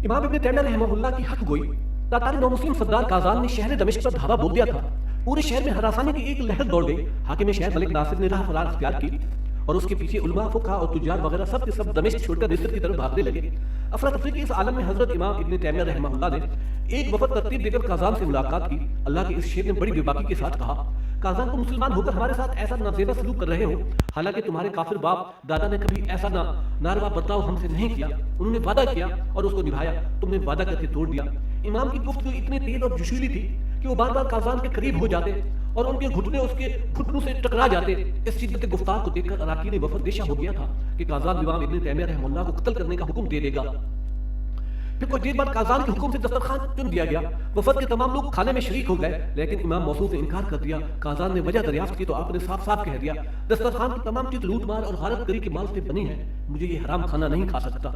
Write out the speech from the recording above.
इमाम इब्न तैमिया रहमहुल्लाह की हक गोई तातारी नौ-मुस्लिम सरदार काज़ान ने शहर दमिश्क पर धावा बोल दिया था। पूरे शहर में हरासानी की एक लहर दौड़ गई। हाकिम शहर मलिक नासिर ने राह फरार अख्तियार की और उसके पीछे उलमा, फुक़हा और तुजार वगैरह सब के सब दमिश्क छोड़कर मिस्र की तरफ भागने लगे। अफरा तफरी के इस आलम में हजरत इमाम इब्न तैमिया रहमहुल्लाह ने एक वफद तरतीब देकर काज़ान से मुलाकात की। अल्लाह के इस शेर ने बड़ी बेबाकी के साथ कहा, काज़ान तुम मुसलमान होकर हमारे साथ ऐसा नाज़ेबा सलूक कर रहे हो, हालांकि तुम्हारे काफिर बाप दादा ने कभी ऐसा नारवा बर्ताव हमसे नहीं किया। उन्होंने वादा किया और उसको निभाया, तुमने वादा करके तोड़ दिया। इमाम की गुफ्तगू इतनी तेज और जोशीली थी कि वो बार बार काज़ान के करीब हो जाते और उनके घुटने उसके घुटनों से टकरा जाते। इस शिद्दत गुफ्तार को देखकर अराकीन वफद देशा हो गया था कि काज़ान इमाम इब्न तैमिया रहमहुल्लाह को कत्ल करने का हुक्म दे देगा। फिर कुछ देर बाद काज़ान के हुक्म से दस्तरखान चुन दिया गया। वफद के तमाम लोग खाने में शरीक हो गए, लेकिन इमाम मौसूफ ने इनकार कर दिया। काज़ान ने वजह दरियाफ्त की तो आपने साफ साफ कह दिया, दस्तरखान की तमाम चीज लूट मार और गारत गरी के माल से बनी है, मुझे ये हराम खाना नहीं खा सकता।